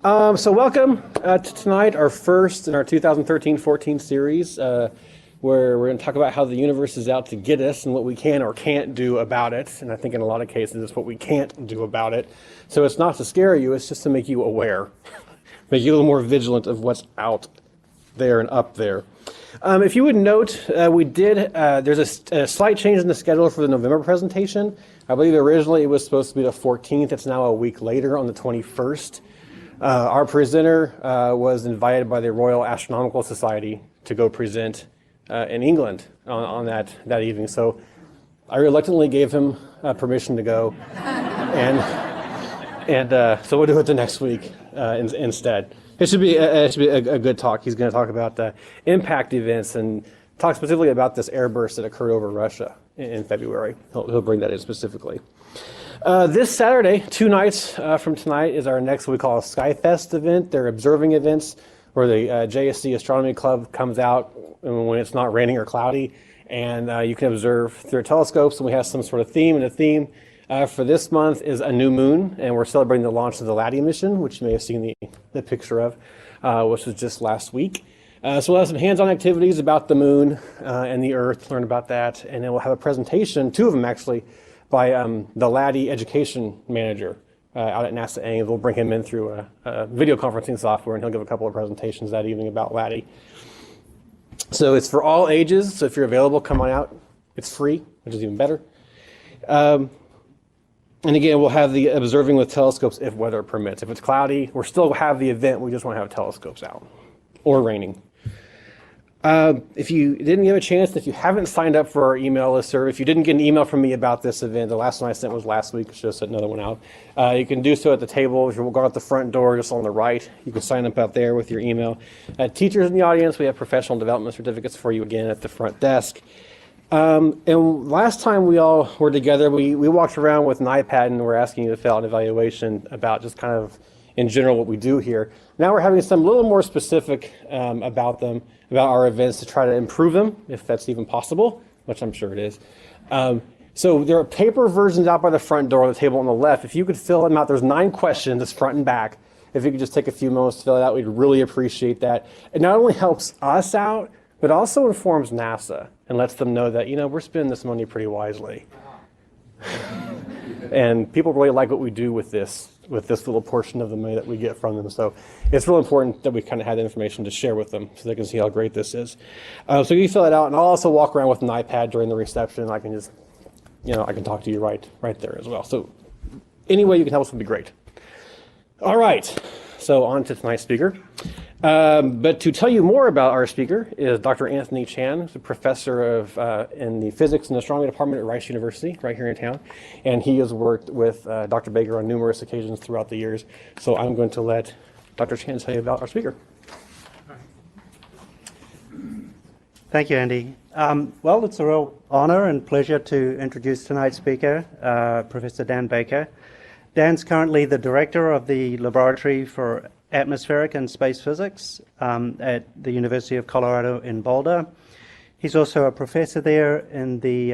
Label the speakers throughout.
Speaker 1: So welcome to tonight, our first in our 2013-14 series, where we're going to talk about how the universe is out to get us and what we can or can't do about it. And I think in a lot of cases it's what we can't do about it. So it's not to scare you, it's just to make you aware, make you a little more vigilant of what's out there and up there. If you would note, there's a slight change in the schedule for the November presentation. I believe originally it was supposed to be the 14th. It's now a week later on the 21st. Our presenter was invited by the Royal Astronomical Society to go present in England on that evening. So I reluctantly gave him permission to go, and so we'll do it the next week instead. It should be a good talk. He's going to talk about the impact events and talk specifically about this airburst that occurred over Russia in February. He'll bring that in specifically. This Saturday, 2 nights from tonight, is our next what we call a SkyFest event. They're observing events where the JSC Astronomy Club comes out when it's not raining or cloudy, and you can observe through telescopes, and we have some sort of theme, and the theme for this month is a new moon, and we're celebrating the launch of the LADEE mission, which you may have seen the picture of, which was just last week. So we'll have some hands-on activities about the moon and the Earth, learn about that, and then we'll have a presentation, 2 of them actually, by the LADEE education manager out at NASA Ames. We'll bring him in through a video conferencing software, and he'll give a couple of presentations that evening about LADEE. So it's for all ages, so if you're available, come on out. It's free, which is even better. And again, we'll have the observing with telescopes if weather permits. If it's cloudy, we'll still have the event, we just want to have telescopes out, or raining. If you didn't give a chance, if you haven't signed up for our email listserv, if you didn't get an email from me about this event, the last one I sent was last week, I should have sent another one out. You can do so at the table. If you go out the front door, just on the right, you can sign up out there with your email. Teachers in the audience, we have professional development certificates for you again at the front desk. And last time we all were together, we walked around with an iPad and we're asking you to fill out an evaluation about just kind of in general what we do here. Now we're having some a little more specific about our events to try to improve them, if that's even possible, which I'm sure it is. So there are paper versions out by the front door on the table on the left. If you could fill them out, there's 9 questions, it's front and back. If you could just take a few moments to fill it out, we'd really appreciate that. It not only helps us out, but also informs NASA and lets them know that, we're spending this money pretty wisely. And people really like what we do with this little portion of the money that we get from them. So it's real important that we kind of have the information to share with them so they can see how great this is. So you fill it out, and I'll also walk around with an iPad during the reception. I can just, I can talk to you right there as well. So any way you can help us would be great. All right, so on to tonight's speaker. But to tell you more about our speaker is Dr. Anthony Chan, who's a professor in the Physics and Astronomy Department at Rice University, right here in town. And he has worked with Dr. Baker on numerous occasions throughout the years. So I'm going to let Dr. Chan tell you about our speaker.
Speaker 2: Thank you, Andy. Well, it's a real honor and pleasure to introduce tonight's speaker, Professor Dan Baker. Dan's currently the director of the Laboratory for Atmospheric and Space Physics at the University of Colorado in Boulder. He's also a professor there in the,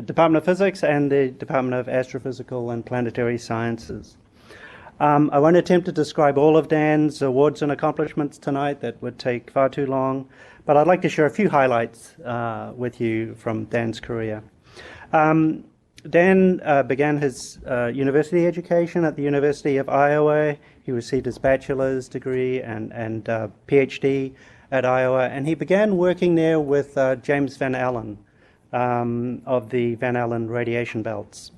Speaker 2: Department of Physics and the Department of Astrophysical and Planetary Sciences. I won't attempt to describe all of Dan's awards and accomplishments tonight. That would take far too long, but I'd like to share a few highlights with you from Dan's career. Dan began his university education at the University of Iowa. He received his bachelor's degree and PhD at Iowa, and he began working there with James Van Allen of the Van Allen radiation belts.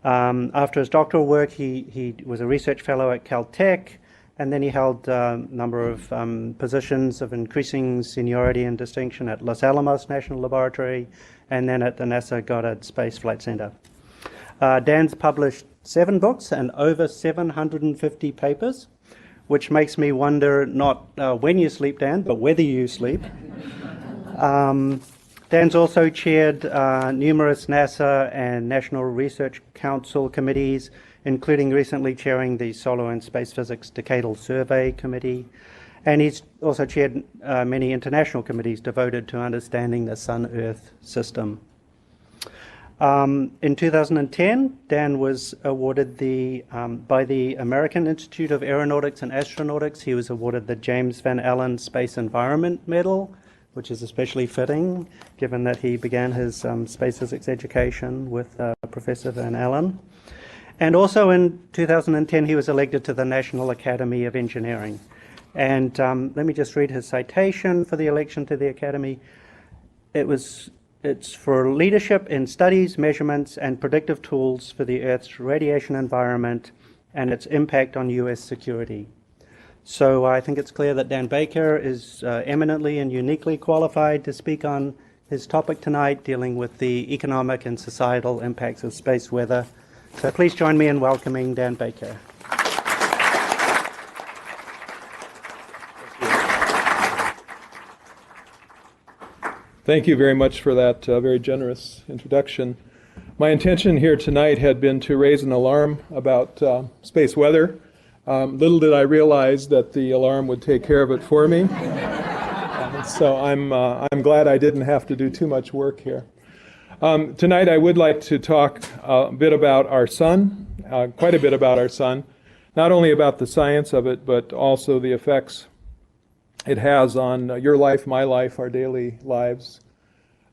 Speaker 2: After his doctoral work, he was a research fellow at Caltech, and then he held a number of positions of increasing seniority and distinction at Los Alamos National Laboratory, and then at the NASA Goddard Space Flight Center. Dan's published 7 books and over 750 papers, which makes me wonder not when you sleep, Dan, but whether you sleep. Dan's also chaired numerous NASA and National Research Council committees, including recently chairing the Solar and Space Physics Decadal Survey Committee. And he's also chaired many international committees devoted to understanding the Sun-Earth system. In 2010, Dan was awarded by the American Institute of Aeronautics and Astronautics, he was awarded the James Van Allen Space Environment Medal, which is especially fitting given that he began his space physics education with Professor Van Allen. And also in 2010, he was elected to the National Academy of Engineering. And let me just read his citation for the election to the Academy. It's for leadership in studies, measurements, and predictive tools for the Earth's radiation environment and its impact on U.S. security. So I think it's clear that Dan Baker is eminently and uniquely qualified to speak on his topic tonight, dealing with the economic and societal impacts of space weather. So please join me in welcoming Dan Baker.
Speaker 3: Thank you very much for that very generous introduction. My intention here tonight had been to raise an alarm about space weather. Little did I realize that the alarm would take care of it for me. So I'm glad I didn't have to do too much work here. Tonight I would like to talk a bit about our sun, quite a bit about our sun, not only about the science of it, but also the effects it has on your life, my life, our daily lives.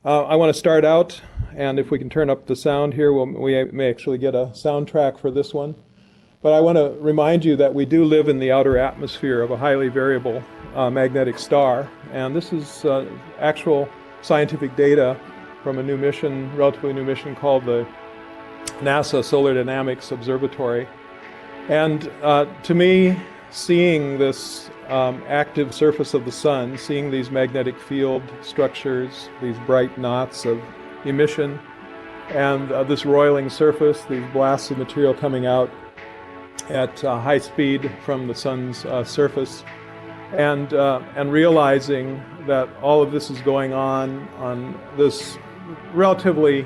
Speaker 3: I want to start out, and if we can turn up the sound here, we may actually get a soundtrack for this one. But I want to remind you that we do live in the outer atmosphere of a highly variable magnetic star, and this is actual scientific data from a new mission, relatively new mission called the NASA Solar Dynamics Observatory. And to me, seeing this active surface of the sun, seeing these magnetic field structures, these bright knots of emission, and this roiling surface, these blasts of material coming out at high speed from the sun's surface, and realizing that all of this is going on this relatively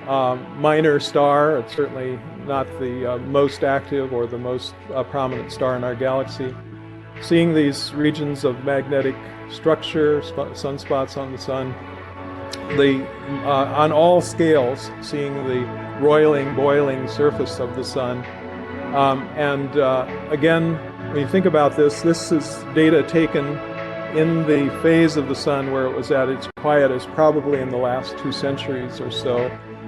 Speaker 3: minor star. It's certainly not the most active or the most prominent star in our galaxy. Seeing these regions of magnetic structure, sunspots on the sun, on all scales, seeing the roiling, boiling surface of the sun. Again, when you think about this is data taken in the phase of the sun where it was at its quietest, probably in the last 2 centuries or so.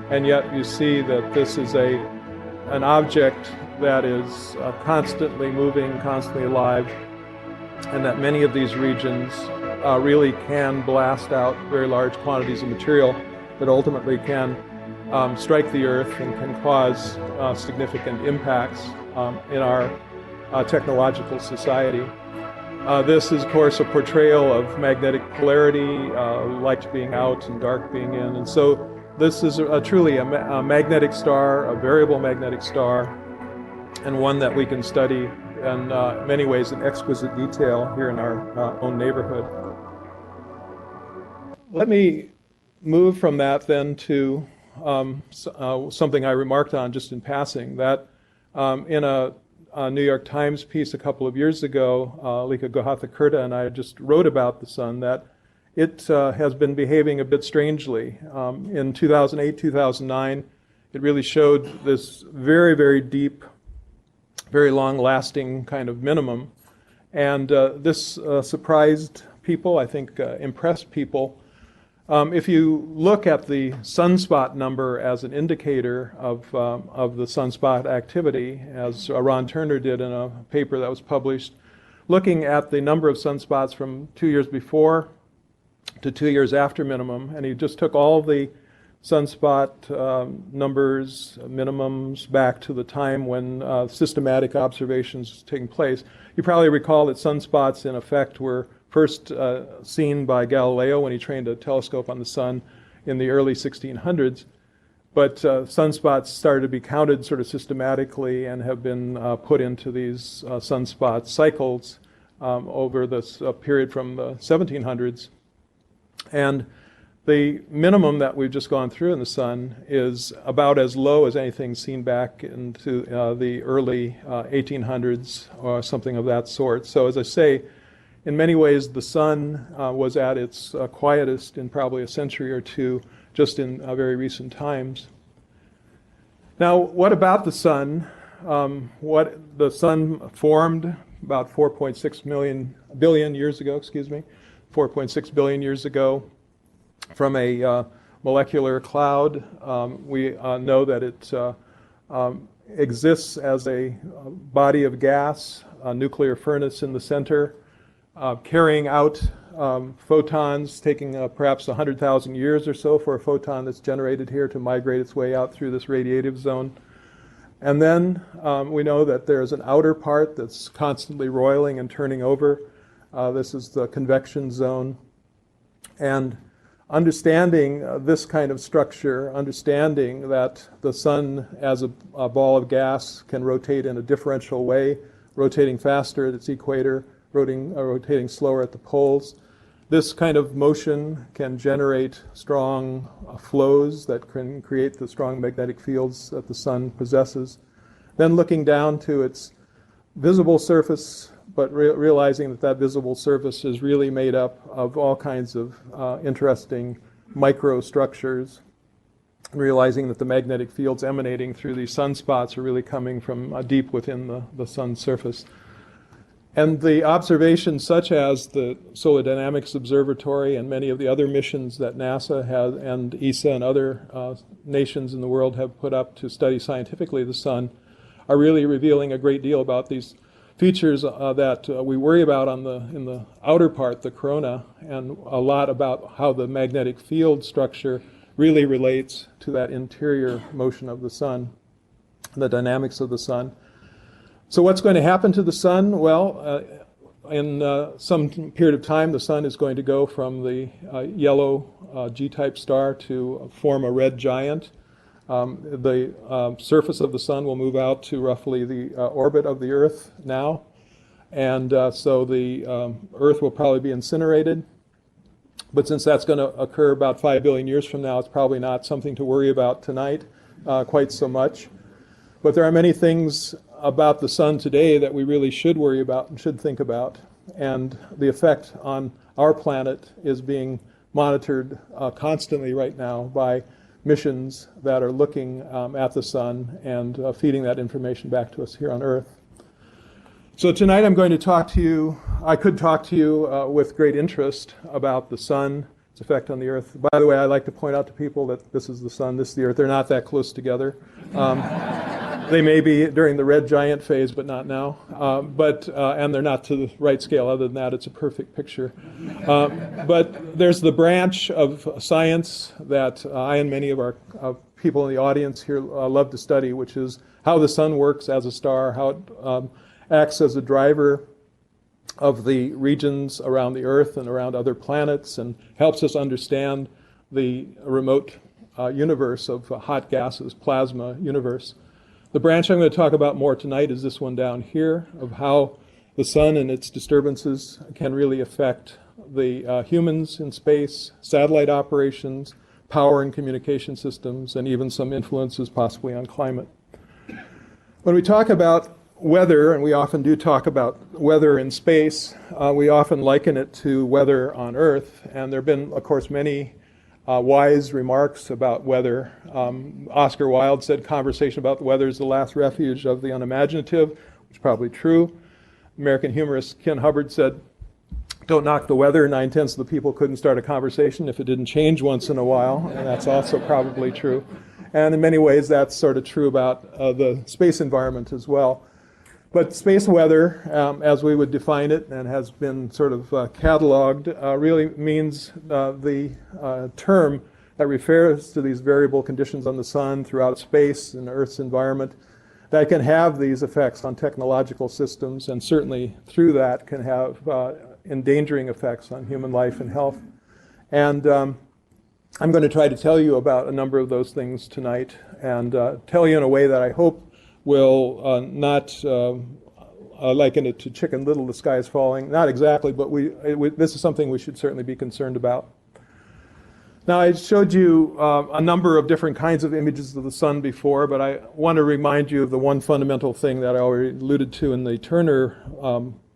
Speaker 3: And yet you see that this is an object that is constantly moving, constantly alive, and that many of these regions really can blast out very large quantities of material that ultimately can strike the Earth and can cause significant impacts in our technological society. This is, of course, a portrayal of magnetic polarity, light being out and dark being in. And so this is truly a magnetic star, a variable magnetic star, and one that we can study in many ways in exquisite detail here in our own neighborhood. Let me move from that then to something I remarked on just in passing, that in a New York Times piece a couple of years ago, Lika Gohatha-Kurta and I just wrote about the sun, that it has been behaving a bit strangely. In 2008, 2009, it really showed this very, very deep, very long-lasting kind of minimum. And this surprised people, I think impressed people. If you look at the sunspot number as an indicator of the sunspot activity, as Ron Turner did in a paper that was published, looking at the number of sunspots from 2 years before to 2 years after minimum, and he just took all the sunspot numbers, minimums, back to the time when systematic observations was taking place. You probably recall that sunspots, in effect, were first seen by Galileo when he trained a telescope on the sun in the early 1600s. But sunspots started to be counted sort of systematically and have been put into these sunspot cycles over this period from the 1700s. And the minimum that we've just gone through in the sun is about as low as anything seen back into the early 1800s or something of that sort. So as I say, in many ways the sun was at its quietest in probably a century or two just in very recent times. Now, what about the sun? What the sun formed about 4.6 billion years ago, 4.6 billion years ago from a molecular cloud. We know that it exists as a body of gas, a nuclear furnace in the center, carrying out photons, taking perhaps 100,000 years or so for a photon that's generated here to migrate its way out through this radiative zone. And then we know that there's an outer part that's constantly roiling and turning over. This is the convection zone. And understanding this kind of structure, understanding that the sun as a ball of gas can rotate in a differential way, rotating faster at its equator, rotating slower at the poles. This kind of motion can generate strong flows that can create the strong magnetic fields that the sun possesses. Then looking down to its visible surface, but realizing that that visible surface is really made up of all kinds of interesting microstructures, realizing that the magnetic fields emanating through these sunspots are really coming from deep within the sun's surface. And the observations such as the Solar Dynamics Observatory and many of the other missions that NASA has and ESA and other nations in the world have put up to study scientifically the sun are really revealing a great deal about these features that we worry about in the outer part, the corona, and a lot about how the magnetic field structure really relates to that interior motion of the sun, the dynamics of the sun. So what's going to happen to the sun? Well, in some period of time, the sun is going to go from the yellow G-type star to form a red giant. The surface of the sun will move out to roughly the orbit of the Earth now. And so the Earth will probably be incinerated. But since that's going to occur about 5 billion years from now, it's probably not something to worry about tonight quite so much. But there are many things about the sun today that we really should worry about and should think about. And the effect on our planet is being monitored constantly right now by missions that are looking at the sun and feeding that information back to us here on Earth. So tonight I'm going to talk to you, I could talk to you with great interest about the sun, its effect on the Earth. By the way, I like to point out to people that this is the sun, this is the Earth. They're not that close together. They may be during the red giant phase, but not now. And they're not to the right scale. Other than that, it's a perfect picture. But there's the branch of science that I and many of our people in the audience here love to study, which is how the sun works as a star, how it acts as a driver of the regions around the Earth and around other planets, and helps us understand the remote universe of hot gases, plasma universe. The branch I'm going to talk about more tonight is this one down here, of how the sun and its disturbances can really affect the humans in space, satellite operations, power and communication systems, and even some influences possibly on climate. When we talk about weather, and we often do talk about weather in space, we often liken it to weather on Earth, and there have been, of course, many wise remarks about weather. Oscar Wilde said conversation about the weather is the last refuge of the unimaginative, which is probably true. American humorist Ken Hubbard said, don't knock the weather, 9/10 of the people couldn't start a conversation if it didn't change once in a while, and that's also probably true. And in many ways that's sort of true about the space environment as well. But space weather, as we would define it and has been sort of cataloged, really means the term that refers to these variable conditions on the sun throughout space and Earth's environment that can have these effects on technological systems, and certainly through that can have endangering effects on human life and health. And I'm going to try to tell you about a number of those things tonight, and tell you in a way that I hope will not liken it to Chicken Little, the sky is falling. Not exactly, but this is something we should certainly be concerned about. Now, I showed you a number of different kinds of images of the sun before, but I want to remind you of the one fundamental thing that I already alluded to in the Turner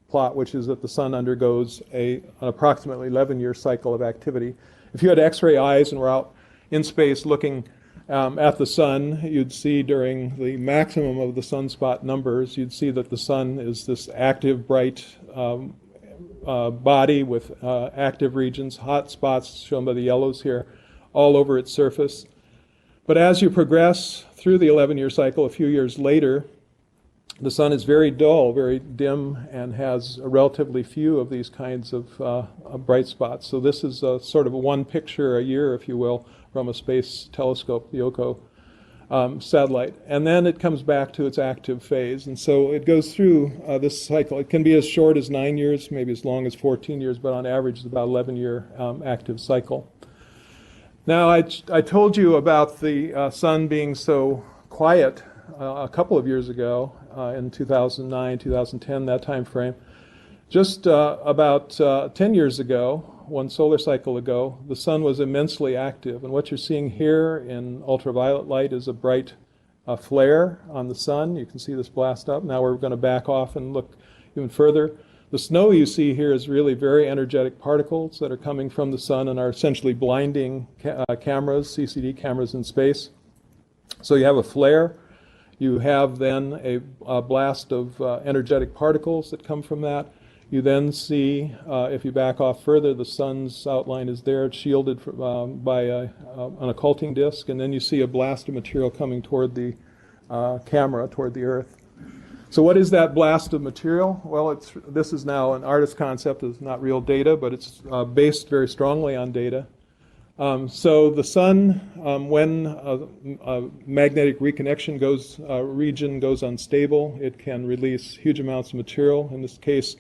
Speaker 3: plot, which is that the sun undergoes an approximately 11-year cycle of activity. If you had X-ray eyes and were out in space looking at the sun, you'd see during the maximum of the sunspot numbers, you'd see that the sun is this active, bright body with active regions, hot spots shown by the yellows here, all over its surface. But as you progress through the 11-year cycle, a few years later, the sun is very dull, very dim, and has a relatively few of these kinds of bright spots. So this is sort of one picture a year, if you will, from a space telescope, the Oko satellite. And then it comes back to its active phase. And so it goes through this cycle. It can be as short as 9 years, maybe as long as 14 years, but on average it's about 11-year active cycle. Now, I told you about the sun being so quiet a couple of years ago, in 2009, 2010, that time frame. Just about 10 years ago, one solar cycle ago, the sun was immensely active. And what you're seeing here in ultraviolet light is a bright flare on the sun. You can see this blast up. Now we're going to back off and look even further. The snow you see here is really very energetic particles that are coming from the sun and are essentially blinding cameras, CCD cameras in space. So you have a flare. You have then a blast of energetic particles that come from that. You then see, if you back off further, the sun's outline is there. It's shielded by an occulting disk. And then you see a blast of material coming toward the camera, toward the Earth. So what is that blast of material? Well, this is now an artist concept. It's not real data, but it's based very strongly on data. So the sun, when a magnetic reconnection region goes unstable, it can release huge amounts of material. In this case,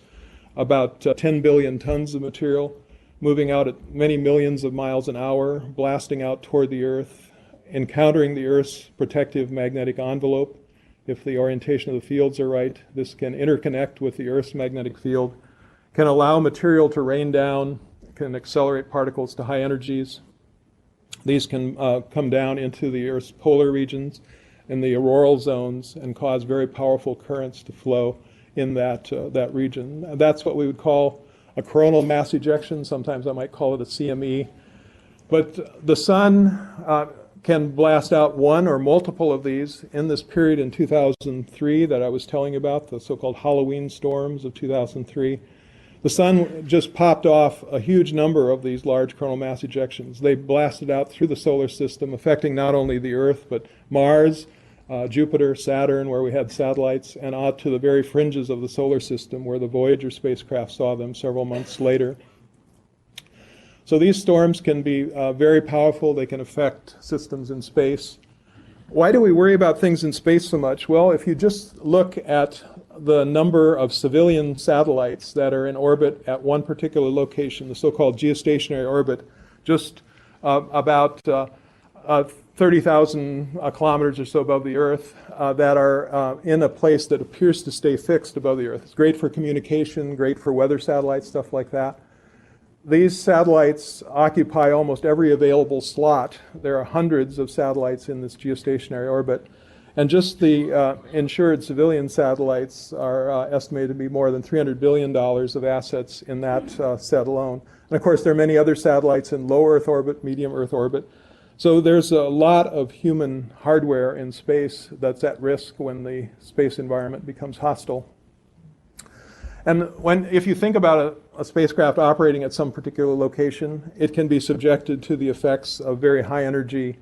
Speaker 3: about 10 billion tons of material, moving out at many millions of miles an hour, blasting out toward the Earth, encountering the Earth's protective magnetic envelope. If the orientation of the fields are right, this can interconnect with the Earth's magnetic field, can allow material to rain down, can accelerate particles to high energies. These can come down into the Earth's polar regions and the auroral zones and cause very powerful currents to flow in that region. That's what we would call a coronal mass ejection. Sometimes I might call it a CME. But the sun can blast out one or multiple of these. In this period in 2003 that I was telling you about, the so-called Halloween storms of 2003, the sun just popped off a huge number of these large coronal mass ejections. They blasted out through the solar system, affecting not only the Earth, but Mars, Jupiter, Saturn, where we had satellites, and out to the very fringes of the solar system, where the Voyager spacecraft saw them several months later. So these storms can be very powerful. They can affect systems in space. Why do we worry about things in space so much? Well, if you just look at the number of civilian satellites that are in orbit at one particular location, the so-called geostationary orbit, just about 30,000 kilometers or so above the Earth, that are in a place that appears to stay fixed above the Earth. It's great for communication, great for weather satellites, stuff like that. These satellites occupy almost every available slot. There are hundreds of satellites in this geostationary orbit. And just the insured civilian satellites are estimated to be more than $300 billion of assets in that set alone. And of course, there are many other satellites in low Earth orbit, medium Earth orbit. So there's a lot of human hardware in space that's at risk when the space environment becomes hostile. And if you think about a spacecraft operating at some particular location, it can be subjected to the effects of very high energy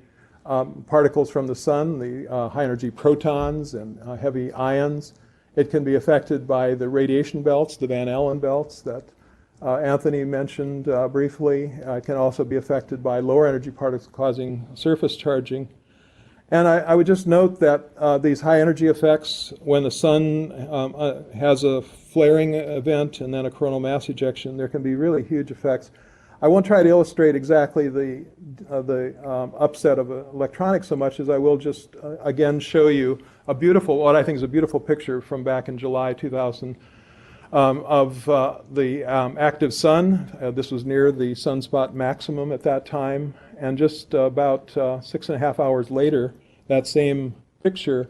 Speaker 3: particles from the sun, the high energy protons and heavy ions. It can be affected by the radiation belts, the Van Allen belts that Anthony mentioned briefly. It can also be affected by lower energy particles causing surface charging. And I would just note that these high energy effects, when the sun has a flaring event and then a coronal mass ejection, there can be really huge effects. I won't try to illustrate exactly the upset of electronics so much as I will just again show you a beautiful, what I think is a beautiful picture from back in July 2000 of the active sun. This was near the sunspot maximum at that time. And just about 6.5 hours later, that same picture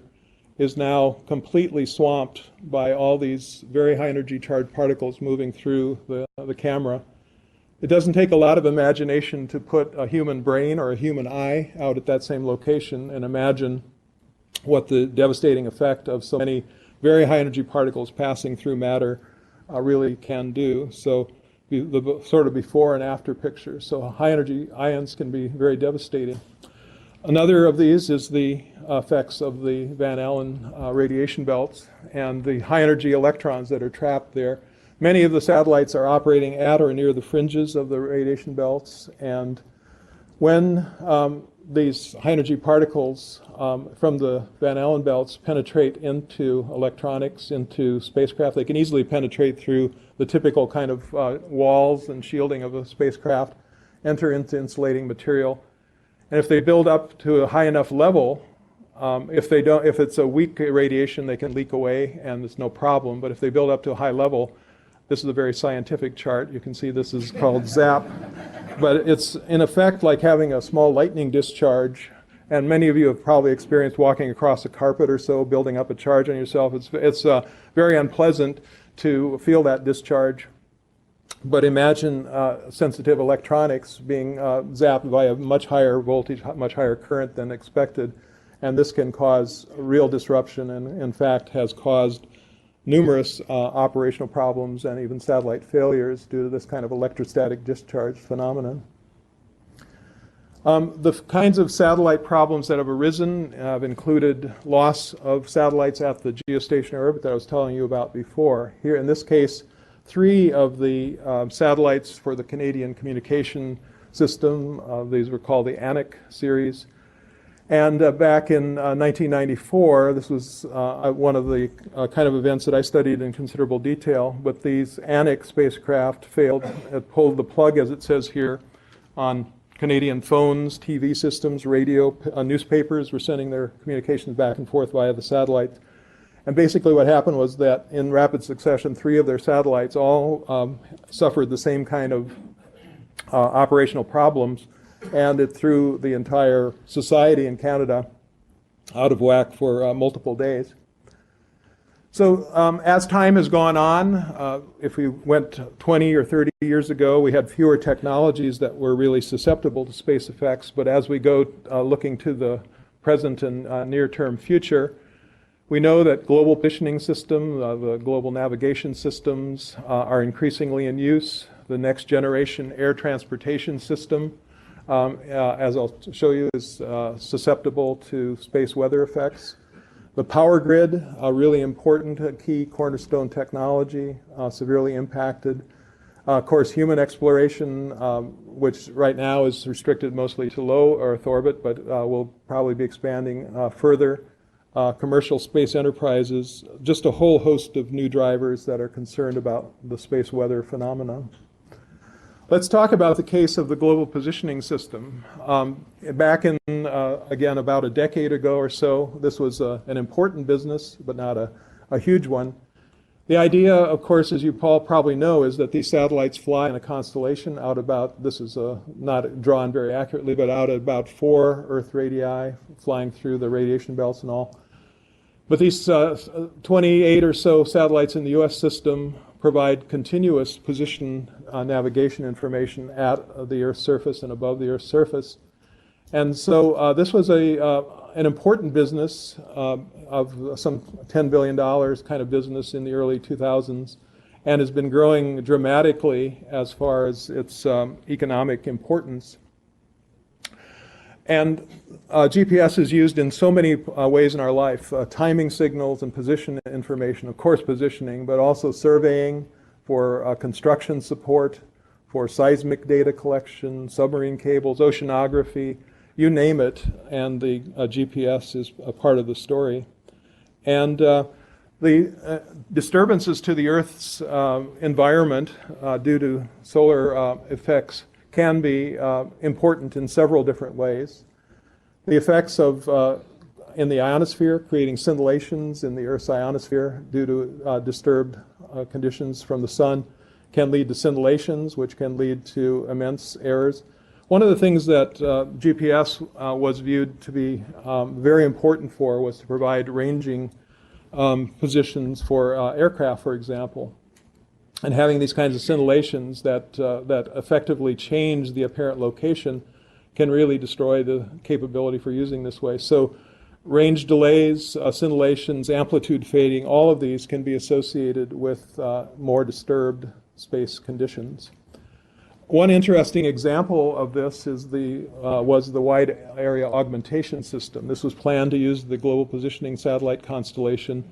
Speaker 3: is now completely swamped by all these very high energy charged particles moving through the camera. It doesn't take a lot of imagination to put a human brain or a human eye out at that same location and imagine what the devastating effect of so many very high energy particles passing through matter really can do. So the sort of before and after picture. So high energy ions can be very devastating. Another of these is the effects of the Van Allen radiation belts and the high energy electrons that are trapped there. Many of the satellites are operating at or near the fringes of the radiation belts, and when these high energy particles from the Van Allen belts penetrate into electronics, into spacecraft, they can easily penetrate through the typical kind of walls and shielding of a spacecraft, enter into insulating material. And if they build up to a high enough level, if it's a weak radiation, they can leak away and there's no problem. But if they build up to a high level, this is a very scientific chart. You can see this is called ZAP. But it's in effect like having a small lightning discharge. And many of you have probably experienced walking across a carpet or so, building up a charge on yourself. It's very unpleasant to feel that discharge. But imagine sensitive electronics being zapped by a much higher voltage, much higher current than expected. And this can cause real disruption and, in fact, has caused numerous operational problems and even satellite failures due to this kind of electrostatic discharge phenomenon. The kinds of satellite problems that have arisen have included loss of satellites at the geostationary orbit that I was telling you about before. Here, in this case, 3 of the satellites for the Canadian communication system, these were called the ANIC series. And back in 1994, this was one of the kind of events that I studied in considerable detail, but these ANIC spacecraft failed. It pulled the plug, as it says here, on Canadian phones, TV systems, radio, newspapers were sending their communications back and forth via the satellite. And basically what happened was that in rapid succession, 3 of their satellites all suffered the same kind of operational problems, and it threw the entire society in Canada out of whack for multiple days. So as time has gone on, if we went 20 or 30 years ago, we had fewer technologies that were really susceptible to space effects. But as we go looking to the present and near-term future, we know that global positioning systems, the global navigation systems are increasingly in use. The next generation air transportation system, as I'll show you, is susceptible to space weather effects. The power grid, a really important key cornerstone technology, severely impacted. Of course, human exploration, which right now is restricted mostly to low Earth orbit, but will probably be expanding further. Commercial space enterprises, just a whole host of new drivers that are concerned about the space weather phenomenon. Let's talk about the case of the global positioning system. Back in, again, about a decade ago or so, this was an important business, but not a huge one. The idea, of course, as you all probably know, is that these satellites fly in a constellation out about, this is not drawn very accurately, but out at about 4 Earth radii, flying through the radiation belts and all. But these 28 or so satellites in the US system provide continuous position navigation information at the Earth's surface and above the Earth's surface. And so this was an important business of some $10 billion kind of business in the early 2000s, and has been growing dramatically as far as its economic importance. And GPS is used in so many ways in our life, timing signals and position information, of course positioning, but also surveying for construction support, for seismic data collection, submarine cables, oceanography, you name it, and the GPS is a part of the story. And the disturbances to the Earth's environment due to solar effects can be important in several different ways. The effects of in the ionosphere, creating scintillations in the Earth's ionosphere due to disturbed conditions from the sun, can lead to scintillations, which can lead to immense errors. One of the things that GPS was viewed to be very important for was to provide ranging positions for aircraft, for example. And having these kinds of scintillations that effectively change the apparent location can really destroy the capability for using this way. So range delays, scintillations, amplitude fading, all of these can be associated with more disturbed space conditions. One interesting example of this is was the Wide Area Augmentation System. This was planned to use the Global Positioning Satellite constellation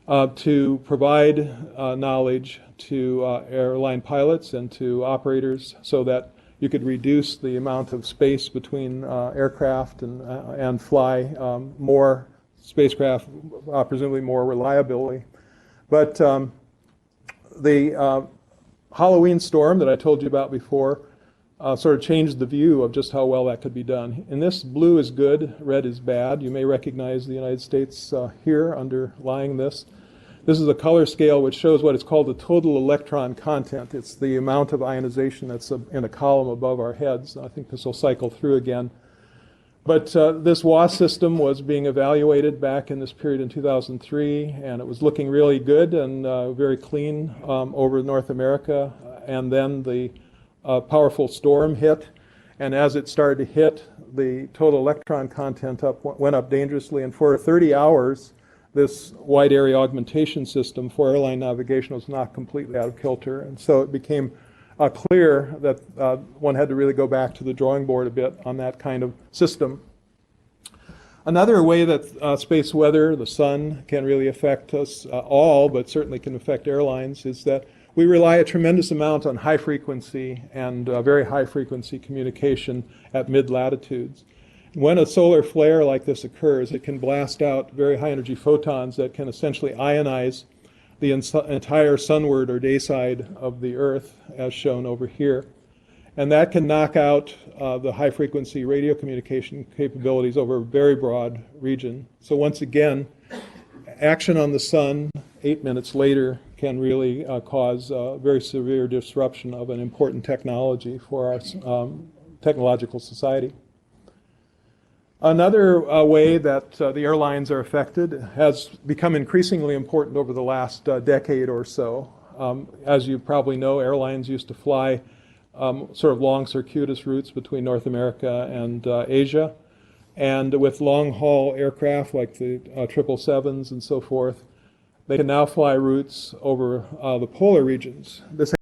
Speaker 3: to provide knowledge to airline pilots and to operators so that you could reduce the amount of space between aircraft and fly more spacecraft, presumably more reliably. But the Halloween storm that I told you about before sort of changed the view of just how well that could be done. In this, blue is good, red is bad. You may recognize the United States here underlying this. This is a color scale which shows what is called the total electron content. It's the amount of ionization that's in a column above our heads. I think this will cycle through again. But this WAS system was being evaluated back in this period in 2003, and it was looking really good and very clean over North America. And then the powerful storm hit, and as it started to hit, the total electron content went up dangerously, and for 30 hours, this wide area augmentation system for airline navigation was not completely out of kilter. And so it became clear that one had to really go back to the drawing board a bit on that kind of system. Another way that space weather, the sun, can really affect us all, but certainly can affect airlines, is that we rely a tremendous amount on high frequency and very high frequency communication at mid-latitudes. When a solar flare like this occurs, it can blast out very high energy photons that can essentially ionize the entire sunward or day side of the Earth, as shown over here. And that can knock out the high frequency radio communication capabilities over a very broad region. So once again, action on the sun 8 minutes later can really cause very severe disruption of an important technology for our technological society. Another way that the airlines are affected has become increasingly important over the last decade or so. As you probably know, airlines used to fly sort of long circuitous routes between North America and Asia. And with long-haul aircraft like the 777s and so forth, they can now fly routes over the polar regions. This